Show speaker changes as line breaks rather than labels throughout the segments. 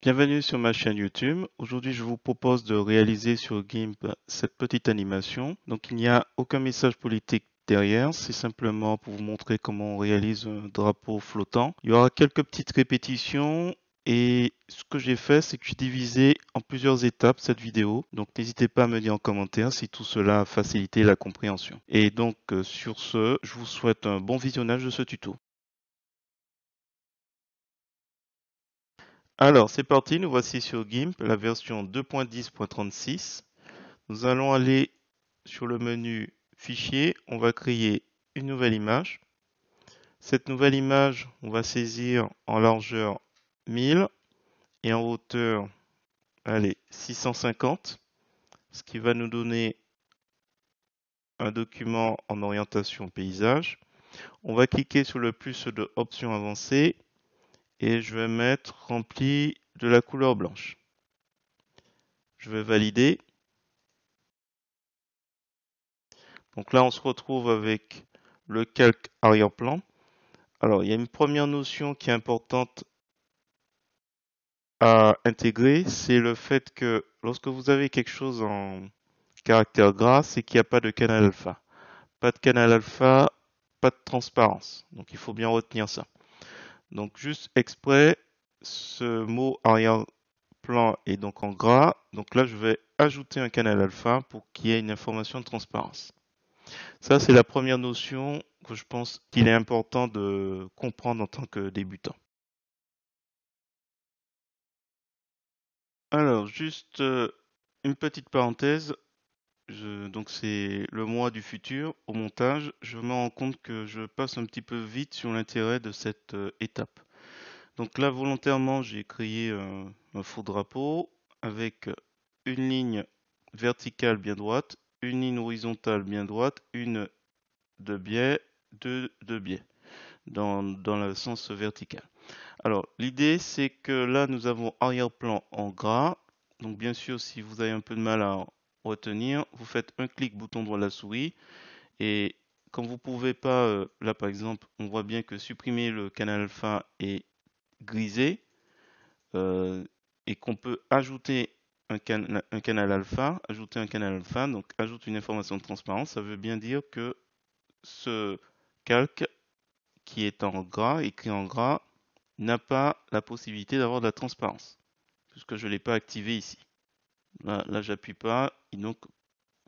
Bienvenue sur ma chaîne YouTube. Aujourd'hui, je vous propose de réaliser sur GIMP cette petite animation. Donc, il n'y a aucun message politique derrière. C'est simplement pour vous montrer comment on réalise un drapeau flottant. Il y aura quelques petites répétitions et ce que j'ai fait, c'est que j'ai divisé en plusieurs étapes cette vidéo. Donc, n'hésitez pas à me dire en commentaire si tout cela a facilité la compréhension. Et donc, sur ce, je vous souhaite un bon visionnage de ce tuto. Alors, c'est parti, nous voici sur GIMP, la version 2.10.36. Nous allons aller sur le menu Fichier, on va créer une nouvelle image. Cette nouvelle image, on va saisir en largeur 1000 et en hauteur, allez, 650, ce qui va nous donner un document en orientation paysage. On va cliquer sur le plus de options avancées et je vais mettre rempli de la couleur blanche. Je vais valider. Donc là, on se retrouve avec le calque arrière-plan. Alors, il y a une première notion qui est importante à intégrer, c'est le fait que lorsque vous avez quelque chose en caractère gras, c'est qu'il n'y a pas de canal alpha. Pas de canal alpha, pas de transparence. Donc, il faut bien retenir ça. Donc, juste exprès, ce mot arrière-plan est donc en gras. Donc là, je vais ajouter un canal alpha pour qu'il y ait une information de transparence. Ça, c'est la première notion que je pense qu'il est important de comprendre en tant que débutant. Alors, juste une petite parenthèse. Donc, c'est le mois du futur. Au montage, je me rends compte que je passe un petit peu vite sur l'intérêt de cette étape. Donc là, volontairement, j'ai créé un faux drapeau avec une ligne verticale bien droite, une ligne horizontale bien droite, une de biais, deux de biais dans le sens vertical. Alors, l'idée, c'est que là, nous avons arrière-plan en gras. Donc, bien sûr, si vous avez un peu de mal à retenir, vous faites un clic bouton droit de la souris. Et comme vous ne pouvez pas, là par exemple, on voit bien que supprimer le canal alpha est grisé euh, et qu'on peut ajouter un canal alpha, donc ajoute une information de transparence. Ça veut bien dire que ce calque qui est en gras, écrit en gras, n'a pas la possibilité d'avoir de la transparence, puisque je ne l'ai pas activé ici. Là j'appuie pas, et donc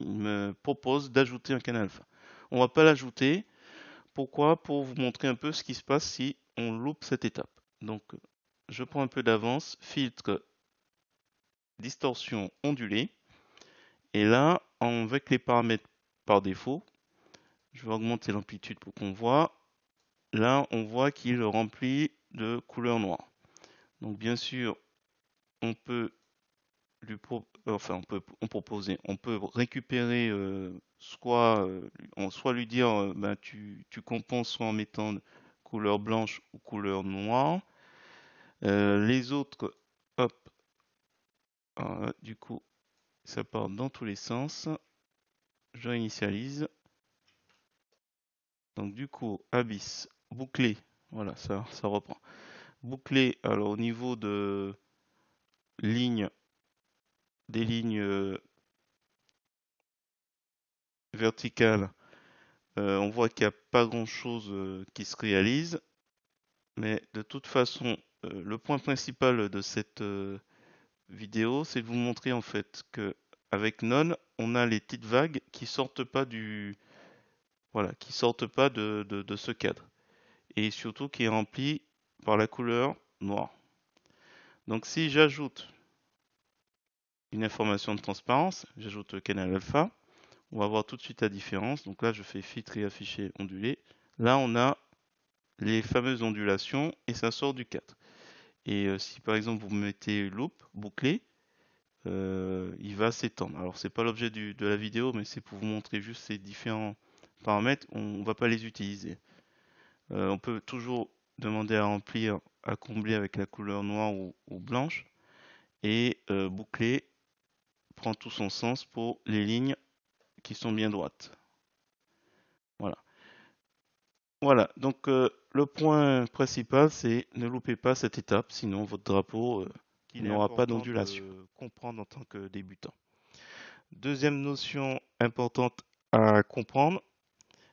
il me propose d'ajouter un canal alpha. On ne va pas l'ajouter. Pourquoi? Pour vous montrer un peu ce qui se passe si on loupe cette étape. Donc je prends un peu d'avance, filtre, distorsion ondulée, et là, avec les paramètres par défaut, je vais augmenter l'amplitude pour qu'on voit. Là, on voit qu'il remplit de couleur noire. Donc bien sûr, on peut on peut récupérer soit lui dire ben, tu compenses soit en mettant couleur blanche ou couleur noire. Les autres, hop, du coup, ça part dans tous les sens. Je réinitialise. Donc du coup, abyss, bouclé, voilà, ça reprend. Bouclé, alors au niveau de ligne, des lignes verticales, on voit qu'il n'y a pas grand-chose qui se réalise, mais de toute façon, le point principal de cette vidéo, c'est de vous montrer en fait que avec None, on a les petites vagues qui sortent pas voilà, qui sortent pas de ce cadre, et surtout qui est rempli par la couleur noire. Donc si j'ajoute une information de transparence, j'ajoute le canal alpha, on va voir tout de suite la différence. Donc là, je fais filtre et afficher ondulé. Là, on a les fameuses ondulations et ça sort du cadre. Et si par exemple vous mettez loop, bouclé, il va s'étendre. Alors c'est pas l'objet de la vidéo, mais c'est pour vous montrer juste ces différents paramètres. On ne va pas les utiliser. On peut toujours demander à remplir, à combler avec la couleur noire ou blanche. Et boucler prend tout son sens pour les lignes qui sont bien droites. Voilà. Voilà, donc le point principal, c'est ne loupez pas cette étape, sinon votre drapeau qu'il est
n'aura pas
important
d'ondulation.
de comprendre en tant que débutant. Deuxième notion importante à comprendre,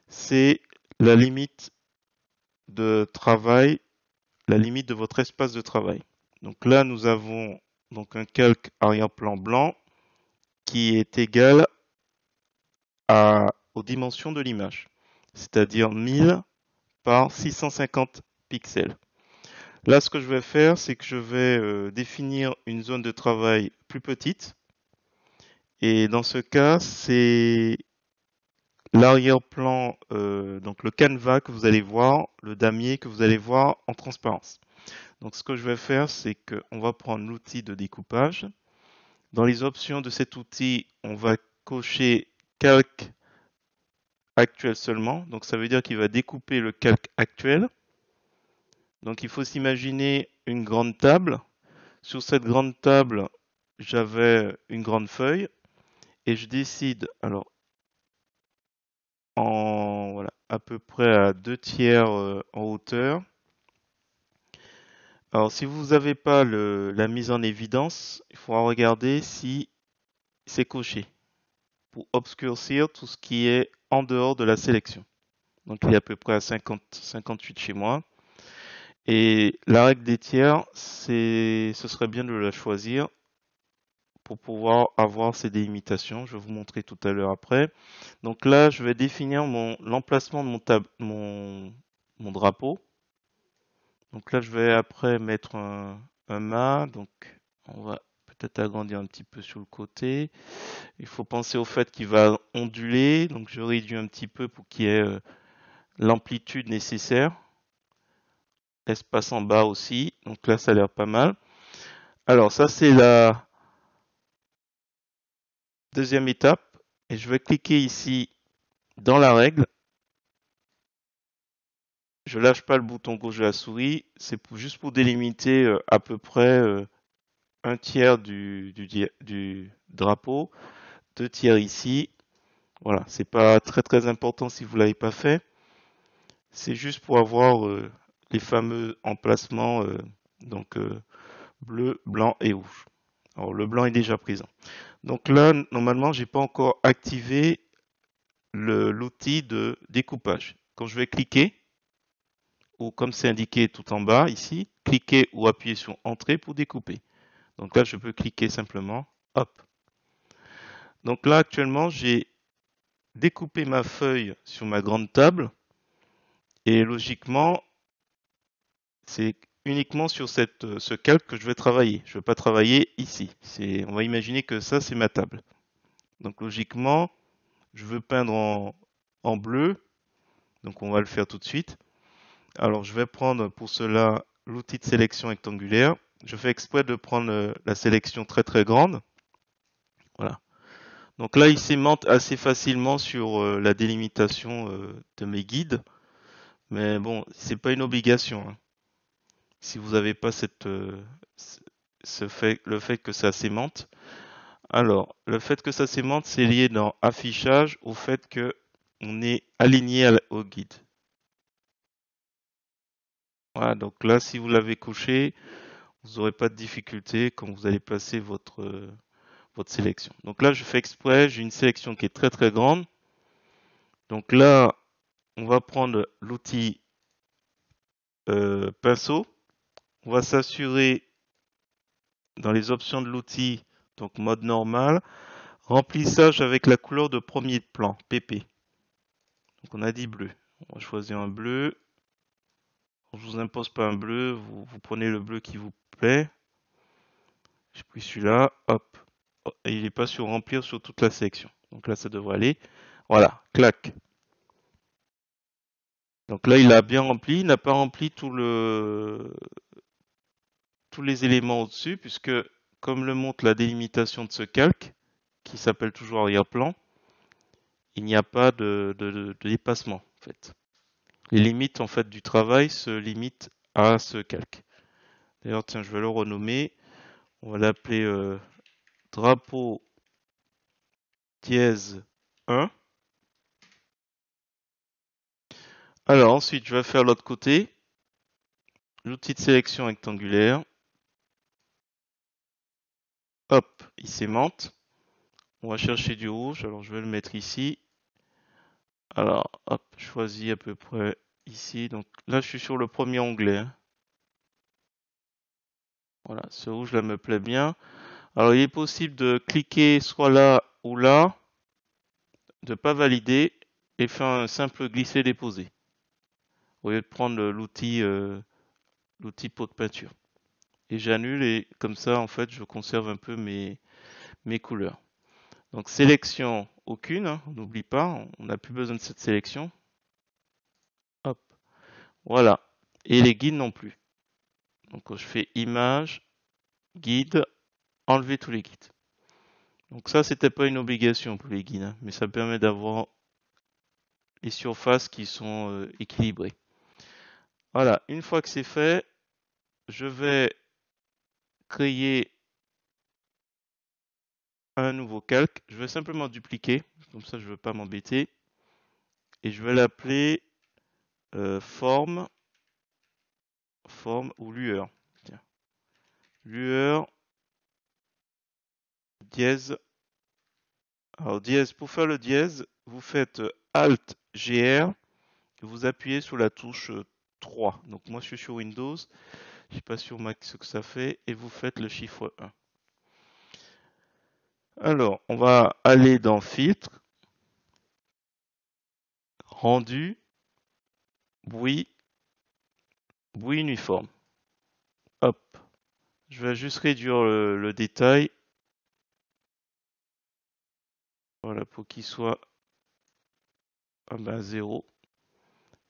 c'est la limite de travail, la limite de votre espace de travail. Donc là, nous avons donc un calque arrière-plan blanc qui est égal aux dimensions de l'image, c'est-à-dire 1000 par 650 pixels. Là, ce que je vais faire, c'est que je vais définir une zone de travail plus petite. Et dans ce cas, c'est l'arrière-plan, donc le canevas que vous allez voir, le damier que vous allez voir en transparence. Donc ce que je vais faire, c'est qu'on va prendre l'outil de découpage. Dans les options de cet outil, on va cocher calque actuel seulement. Donc ça veut dire qu'il va découper le calque actuel. Donc il faut s'imaginer une grande table. Sur cette grande table, j'avais une grande feuille et je décide, alors voilà, à peu près à 2/3 en hauteur. Alors si vous n'avez pas la mise en évidence, il faudra regarder si c'est coché pour obscurcir tout ce qui est en dehors de la sélection. Donc il est à peu près à 58 chez moi. Et la règle des tiers, ce serait bien de la choisir pour pouvoir avoir ces délimitations. Je vais vous montrer tout à l'heure après. Donc là, je vais définir l'emplacement de mon drapeau. Donc là, je vais après mettre un mât. Donc on va peut-être agrandir un petit peu sur le côté. Il faut penser au fait qu'il va onduler. Donc je réduis un petit peu pour qu'il y ait l'amplitude nécessaire. Espace en bas aussi. Donc là, ça a l'air pas mal. Alors ça, c'est la deuxième étape. Et je vais cliquer ici dans la règle. Je lâche pas le bouton gauche de la souris. C'est juste pour délimiter à peu près un tiers du drapeau. 2/3 ici. Voilà, c'est pas très très important si vous l'avez pas fait. C'est juste pour avoir les fameux emplacements donc bleu, blanc et rouge. Alors le blanc est déjà présent. Donc là, normalement, j'ai pas encore activé l'outil de découpage. Quand je vais cliquer, ou comme c'est indiqué tout en bas ici, cliquer ou appuyer sur Entrée pour découper. Donc là, je peux cliquer simplement, hop. Donc là, actuellement, j'ai découpé ma feuille sur ma grande table et logiquement, c'est uniquement sur ce calque que je vais travailler. Je ne vais pas travailler ici. On va imaginer que ça, c'est ma table. Donc logiquement, je veux peindre en bleu. Donc on va le faire tout de suite. Alors je vais prendre pour cela l'outil de sélection rectangulaire. Je fais exprès de prendre la sélection très très grande. Voilà. Donc là, il s'aimante assez facilement sur la délimitation de mes guides. Mais bon, c'est pas une obligation, hein. Si vous n'avez pas le fait que ça s'aimante. Alors, le fait que ça s'aimante, c'est lié dans affichage au fait que on est aligné au guide. Voilà, donc là, si vous l'avez coché, vous n'aurez pas de difficulté quand vous allez placer votre sélection. Donc là, je fais exprès, j'ai une sélection qui est très très grande. Donc là, on va prendre l'outil pinceau. On va s'assurer dans les options de l'outil, donc mode normal, remplissage avec la couleur de premier plan, PP. Donc on a dit bleu. On va choisir un bleu. Je vous impose pas un bleu, vous prenez le bleu qui vous plaît. J'ai pris celui-là, hop. Et il n'est pas sur remplir sur toute la sélection. Donc là, ça devrait aller. Voilà, clac. Donc là, il a bien rempli. Il n'a pas rempli tous les éléments au-dessus, puisque comme le montre la délimitation de ce calque, qui s'appelle toujours arrière-plan, il n'y a pas de dépassement, en fait. Les limites, en fait, du travail se limitent à ce calque. D'ailleurs, tiens, je vais le renommer. On va l'appeler drapeau dièse 1. Alors ensuite, je vais faire l'autre côté. L'outil de sélection rectangulaire. hop, il s'aimante. On va chercher du rouge, alors je vais le mettre ici. Alors, hop, je choisis à peu près ici. Donc là, je suis sur le premier onglet, hein. Voilà, ce rouge là me plaît bien. Alors, il est possible de cliquer soit là ou là, de pas valider et faire un simple glisser-déposer au lieu de prendre l'outil pot de peinture. Et j'annule et comme ça, en fait, je conserve un peu mes couleurs. Donc, sélection aucune, hein, on n'oublie pas, on n'a plus besoin de cette sélection. Hop, voilà. Et les guides non plus. Donc, je fais image, guide, enlever tous les guides. Donc ça, c'était pas une obligation pour les guides, hein, mais ça permet d'avoir les surfaces qui sont équilibrées. Voilà, une fois que c'est fait, je vais créer un nouveau calque. Je vais simplement dupliquer, comme ça je ne veux pas m'embêter. Et je vais l'appeler forme ou lueur. Tiens. Lueur dièse. Alors dièse, pour faire le dièse, vous faites Alt GR et vous appuyez sur la touche 3. Donc moi je suis sur Windows, je ne sais pas sur Mac ce que ça fait, et vous faites le chiffre 1. Alors, on va aller dans Filtre, Rendu, Bruit, Bruit uniforme. Hop. Je vais juste réduire le détail. Voilà, pour qu'il soit à 0.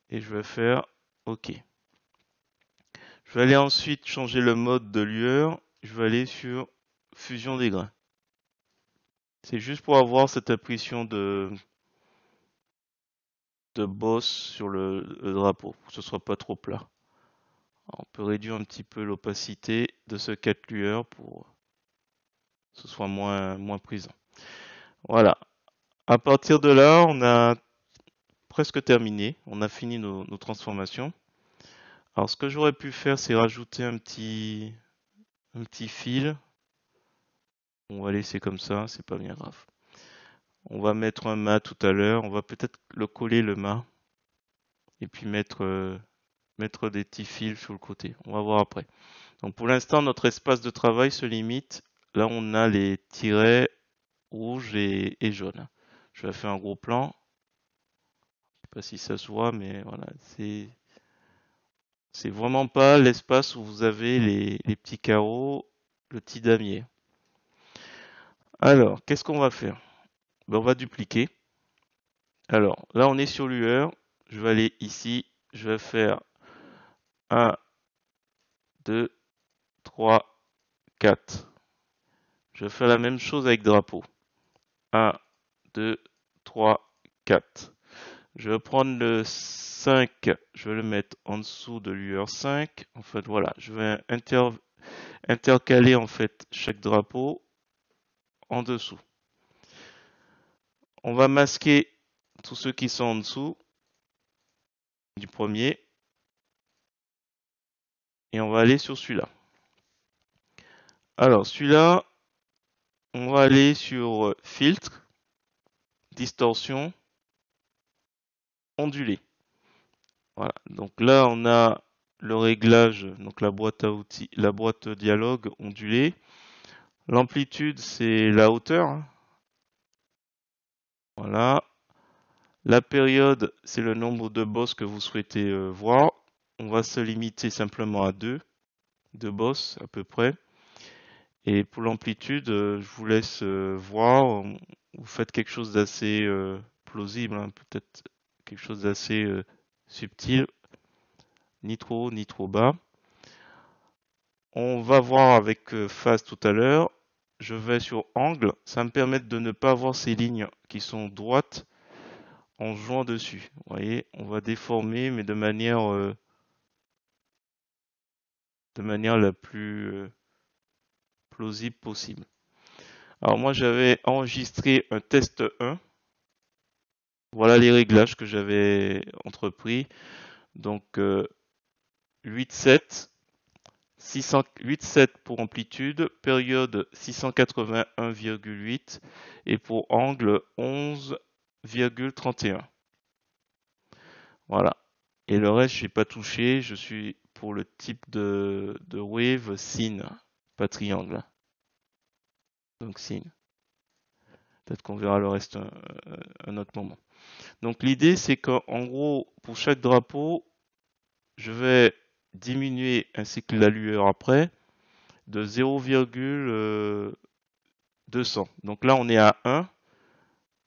Et je vais faire OK. Je vais aller ensuite changer le mode de lueur. Je vais aller sur Fusion des grains. C'est juste pour avoir cette impression de bosse sur le drapeau, pour que ce soit pas trop plat. Alors, on peut réduire un petit peu l'opacité de ce 4 lueurs pour que ce soit moins présent. Voilà. À partir de là, on a presque terminé. On a fini nos transformations. Alors, ce que j'aurais pu faire, c'est rajouter un petit fil. On va laisser comme ça, c'est pas bien grave. On va mettre un mât tout à l'heure. On va peut-être le coller le mât. Et puis mettre des petits fils sur le côté. On va voir après. Donc, pour l'instant, notre espace de travail se limite. Là, on a les tirets rouges et jaunes. Je vais faire un gros plan. Je sais pas si ça se voit, mais voilà, c'est vraiment pas l'espace où vous avez les petits carreaux, le petit damier. Alors, qu'est-ce qu'on va faire? Ben, on va dupliquer. Alors, là, on est sur lueur. Je vais aller ici. Je vais faire 1, 2, 3, 4. Je vais faire la même chose avec drapeau. 1, 2, 3, 4. Je vais prendre le 5, je vais le mettre en dessous de lueur 5. En fait, voilà, je vais intercaler en fait chaque drapeau en dessous. On va masquer tous ceux qui sont en dessous du premier et on va aller sur celui-là. Alors, celui-là, on va aller sur filtre, distorsion, ondulé. Voilà, donc là, on a le réglage, donc la boîte à outils, la boîte dialogue ondulée. L'amplitude, c'est la hauteur, hein. Voilà. La période, c'est le nombre de bosses que vous souhaitez voir. On va se limiter simplement à deux bosses à peu près. Et pour l'amplitude, je vous laisse voir. Vous faites quelque chose d'assez plausible, hein, peut-être quelque chose d'assez subtil, ni trop haut ni trop bas. On va voir avec phase tout à l'heure. Je vais sur angle. Ça me permet de ne pas avoir ces lignes qui sont droites en jouant dessus. Vous voyez, on va déformer, mais de manière la plus plausible possible. Alors moi, j'avais enregistré un test 1. Voilà les réglages que j'avais entrepris. Donc 8, 7. 608,7 pour amplitude, période 681,8 et pour angle 11,31. Voilà. Et le reste, je n'ai pas touché. Je suis pour le type de wave sin, pas triangle. Donc sin. Peut-être qu'on verra le reste un autre moment. Donc l'idée, c'est qu'en gros, pour chaque drapeau, je vais diminuer ainsi que la lueur après de 0,200. Donc là, on est à 1.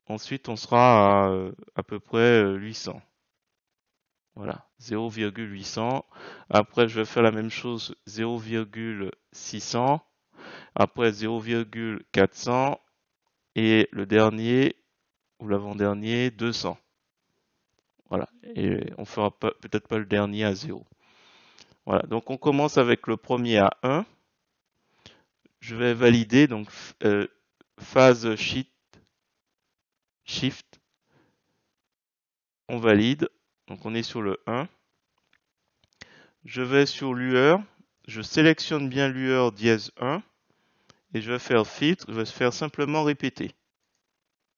Ensuite, on sera à peu près 800. Voilà, 0,800. Après, je vais faire la même chose, 0,600. Après, 0,400. Et le dernier, ou l'avant-dernier, 200. Voilà, et on fera peut-être pas le dernier à 0. Voilà, donc on commence avec le premier à 1. Je vais valider, donc phase shift, on valide, donc on est sur le 1. Je vais sur lueur, je sélectionne bien lueur dièse 1 et je vais faire filtre, je vais faire simplement répéter.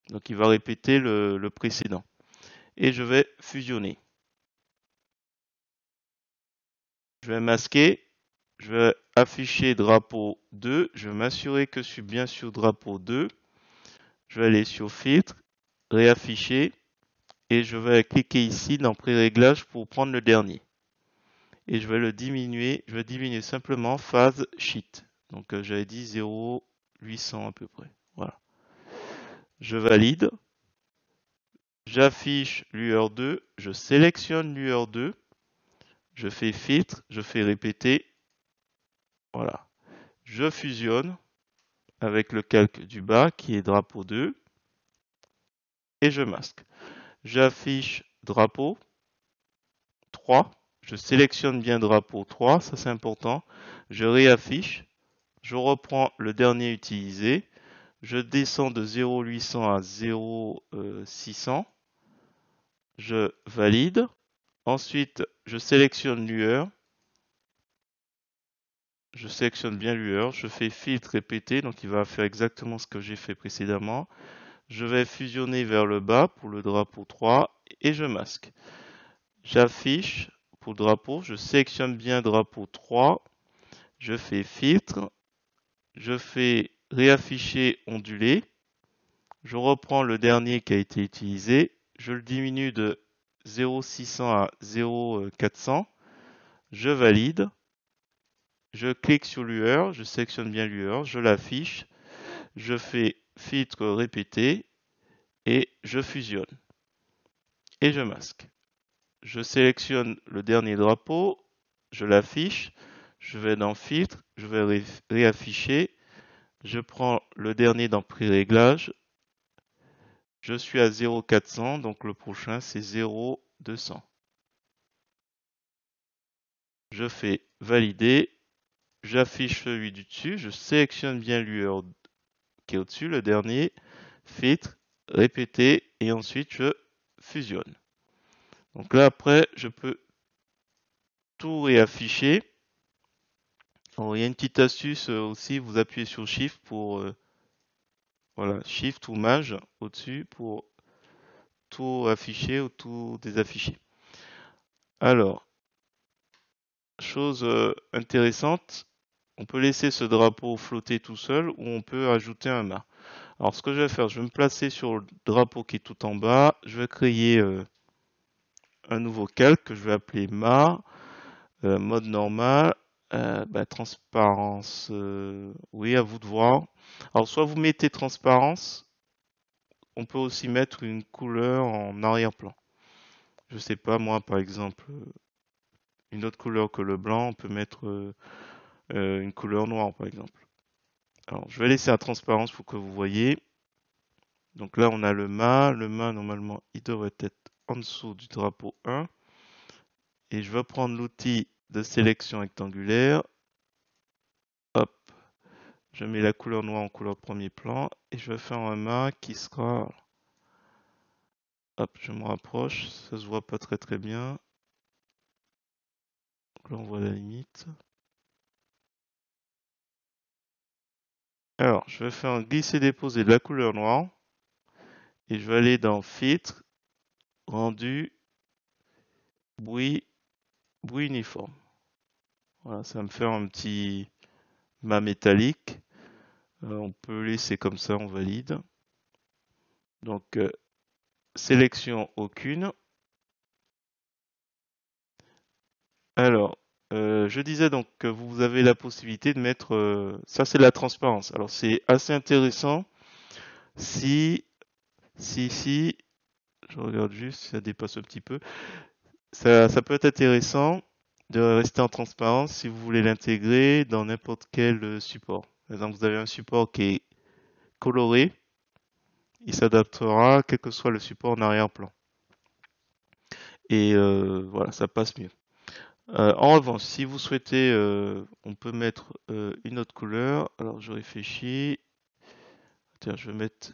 Donc il va répéter le précédent. Et je vais fusionner. Je vais masquer, je vais afficher drapeau 2, je vais m'assurer que je suis bien sur drapeau 2. Je vais aller sur filtre, réafficher et je vais cliquer ici dans pré-réglage pour prendre le dernier. Et je vais le diminuer, je vais diminuer simplement phase sheet. Donc j'avais dit 0,800 à peu près. Voilà. Je valide. J'affiche lueur 2, je sélectionne lueur 2, je fais filtre, je fais répéter. Voilà. Je fusionne avec le calque du bas qui est drapeau 2 et je masque. J'affiche drapeau 3, je sélectionne bien drapeau 3, ça c'est important. Je réaffiche, je reprends le dernier utilisé, je descends de 0,800 à 0,600, je valide. Ensuite, je sélectionne lueur, je sélectionne bien lueur, je fais filtre répéter, donc il va faire exactement ce que j'ai fait précédemment. Je vais fusionner vers le bas pour le drapeau 3 et je masque. J'affiche pour le drapeau, je sélectionne bien drapeau 3, je fais filtre, je fais réafficher ondulé, je reprends le dernier qui a été utilisé, je le diminue de 0,600 à 0,400, je valide, je clique sur lueur, je sélectionne bien lueur, je l'affiche, je fais filtre répéter et je fusionne et je masque. Je sélectionne le dernier drapeau, je l'affiche, je vais dans filtre, je vais réafficher, je prends le dernier dans pré-réglage, je suis à 0,400, donc le prochain c'est 0,200. Je fais valider, j'affiche celui du dessus, je sélectionne bien lueur qui est au-dessus, le dernier, filtre, répéter et ensuite je fusionne. Donc là après je peux tout réafficher. Alors, il y a une petite astuce aussi, vous appuyez sur Shift pour voilà, Shift ou Maj au-dessus pour tout afficher ou tout désafficher. Alors, chose intéressante, on peut laisser ce drapeau flotter tout seul ou on peut ajouter un mât. Alors, ce que je vais faire, je vais me placer sur le drapeau qui est tout en bas. Je vais créer un nouveau calque que je vais appeler mât, mode normal, transparence, oui, à vous de voir. Alors, soit vous mettez transparence, on peut aussi mettre une couleur en arrière-plan. Je sais pas, moi, par exemple, une autre couleur que le blanc, on peut mettre une couleur noire, par exemple. Alors, je vais laisser la transparence pour que vous voyez. Donc là, on a le mât. Le mât, normalement, il devrait être en dessous du drapeau 1. Et je vais prendre l'outil de sélection rectangulaire. Hop, je mets la couleur noire en couleur de premier plan. Et je vais faire un mât qui sera... Hop, je me rapproche. Ça se voit pas très très bien. Donc là, on voit la limite. Alors, je vais faire un glisser-déposer de la couleur noire et je vais aller dans filtre, rendu, bruit, bruit uniforme. Voilà, ça va me faire un petit mat métallique. On peut laisser comme ça, on valide. Donc, sélection aucune. Alors, je disais donc que vous avez la possibilité de mettre, ça c'est la transparence. Alors c'est assez intéressant si, si, je regarde juste, si ça dépasse un petit peu. Ça peut être intéressant de rester en transparence si vous voulez l'intégrer dans n'importe quel support. Par exemple, vous avez un support qui est coloré, il s'adaptera quel que soit le support en arrière-plan. Et voilà, ça passe mieux. En revanche, si vous souhaitez, on peut mettre une autre couleur. Alors je réfléchis. Tiens, je vais mettre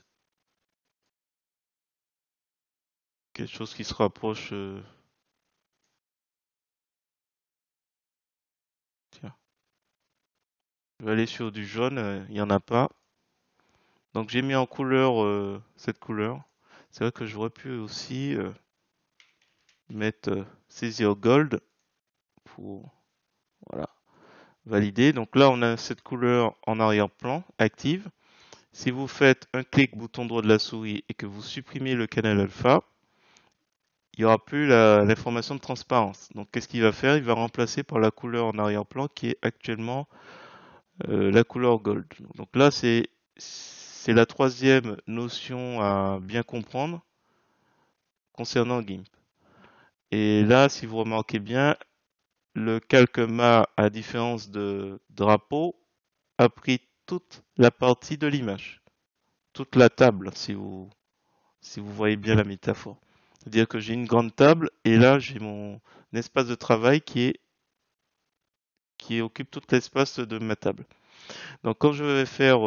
quelque chose qui se rapproche. Tiens, je vais aller sur du jaune. Il n'y en a pas. Donc j'ai mis en couleur cette couleur. C'est vrai que j'aurais pu aussi mettre saisir gold pour voilà, valider. Donc là, on a cette couleur en arrière-plan active. Si vous faites un clic bouton droit de la souris et que vous supprimez le canal alpha, il n'y aura plus l'information de transparence. Donc qu'est-ce qu'il va faire? Il va remplacer par la couleur en arrière-plan qui est actuellement la couleur gold. Donc là, c'est la troisième notion à bien comprendre concernant GIMP. Et là, si vous remarquez bien, le calque mât, à différence de drapeau, a pris toute la partie de l'image, toute la table, si vous voyez bien la métaphore. C'est-à-dire que j'ai une grande table et là, j'ai mon espace de travail qui occupe tout l'espace de ma table. Donc quand je vais faire,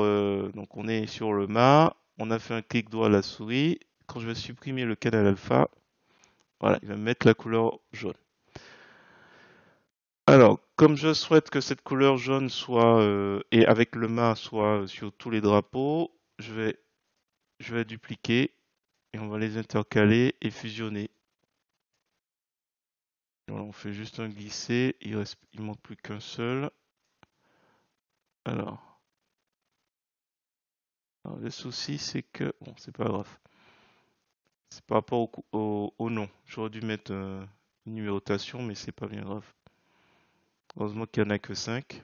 donc on est sur le mât, on a fait un clic droit à la souris. Quand je vais supprimer le canal alpha, voilà, il va me mettre la couleur jaune. Alors, comme je souhaite que cette couleur jaune soit, et avec le mât soit sur tous les drapeaux, je vais dupliquer et on va les intercaler et fusionner. Voilà, on fait juste un glisser, il manque plus qu'un seul. Alors, le souci c'est que, bon, c'est pas grave. C'est par rapport au nom. J'aurais dû mettre une numérotation, mais c'est pas bien grave. Heureusement qu'il n'y en a que 5.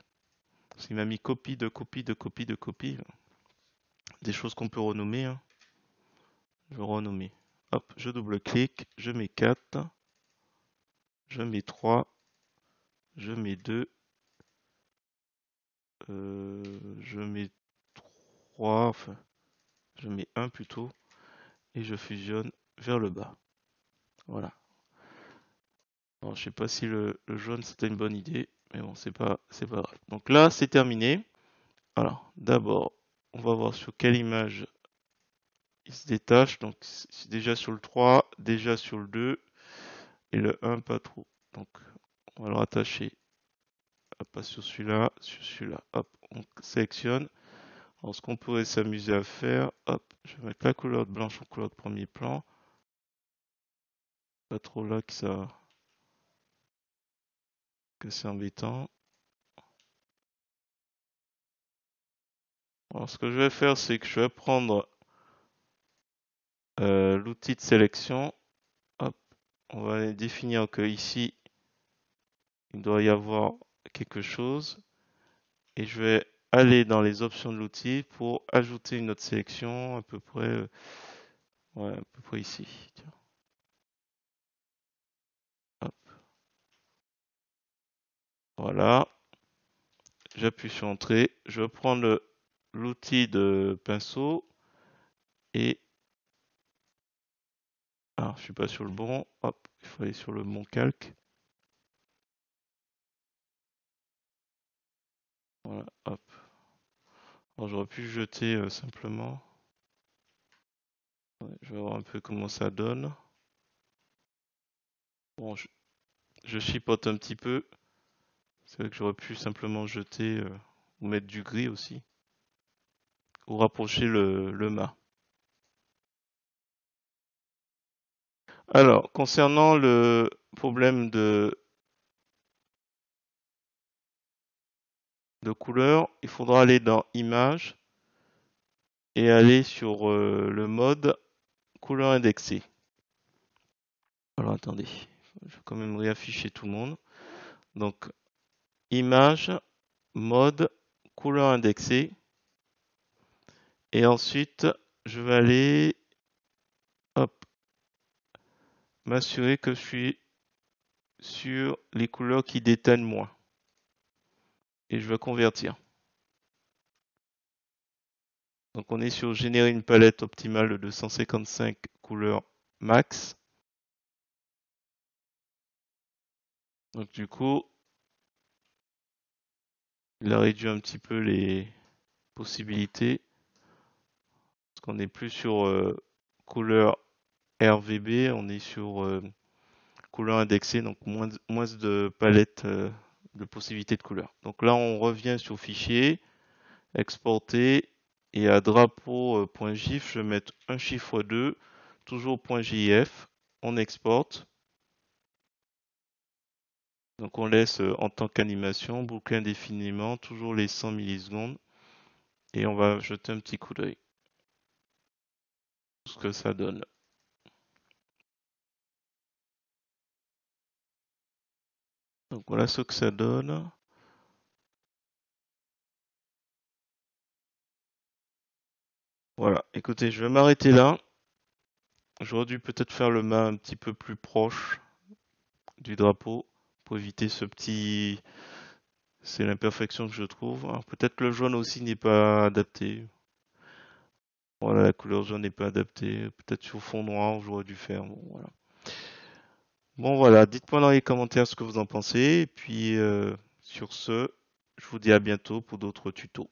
Parce qu'il m'a mis copie de copie de copie de copie. Des choses qu'on peut renommer, hein. Je vais renommer. Hop, je double-clique, je mets 4, je mets 3, je mets 2, je mets 3, enfin, je mets 1 plutôt, et je fusionne vers le bas. Voilà. Alors, je sais pas si le jaune c'était une bonne idée, mais bon, c'est pas grave. Donc là, c'est terminé. Alors, d'abord, on va voir sur quelle image il se détache. Donc, c'est déjà sur le 3, déjà sur le 2, et le 1 pas trop. Donc, on va le rattacher. Hop, pas sur celui-là, sur celui-là. Hop, on sélectionne. Alors, ce qu'on pourrait s'amuser à faire, hop, je vais mettre la couleur de blanche en couleur de premier plan. Pas trop là que c'est embêtant. Alors, ce que je vais faire, c'est que je vais prendre l'outil de sélection. Hop, on va définir que ici, il doit y avoir quelque chose. Et je vais aller dans les options de l'outil pour ajouter une autre sélection à peu près, ouais, à peu près ici. Tiens, hop, voilà. J'appuie sur Entrée. Je vais prendre l'outil de pinceau et alors je suis pas sur le bon. Hop, il faut aller sur le bon calque. Voilà, hop. Alors j'aurais pu jeter simplement. Ouais, je vais voir un peu comment ça donne. Bon, je chipote un petit peu. C'est vrai que j'aurais pu simplement jeter ou mettre du gris aussi. ou rapprocher le mât. Alors, concernant le problème de couleur, il faudra aller dans Images et aller sur le mode couleur indexée. Alors attendez, je vais quand même réafficher tout le monde. Donc, Images, mode couleur indexée. Et ensuite, je vais aller, hop, m'assurer que je suis sur les couleurs qui déteignent moins. Et je vais convertir. Donc on est sur générer une palette optimale de 255 couleurs max. Donc du coup, il a réduit un petit peu les possibilités. Parce qu'on n'est plus sur couleur RVB, on est sur couleur indexée, donc moins de palettes de possibilités de couleurs. Donc là, on revient sur fichier, exporter, et à drapeau.gif, je vais mettre un chiffre 2, toujours .gif, on exporte. Donc on laisse en tant qu'animation, boucler indéfiniment, toujours les 100 millisecondes, et on va jeter un petit coup d'œil, ce que ça donne. Donc voilà ce que ça donne. Voilà, écoutez, je vais m'arrêter là. J'aurais dû peut-être faire le mât un petit peu plus proche du drapeau pour éviter ce petit... C'est l'imperfection que je trouve. Alors peut-être que le jaune aussi n'est pas adapté. Voilà, la couleur jaune n'est pas adaptée. Peut-être sur fond noir, j'aurais dû faire. Bon, voilà. Bon, voilà, dites-moi dans les commentaires ce que vous en pensez. Et puis, sur ce, je vous dis à bientôt pour d'autres tutos.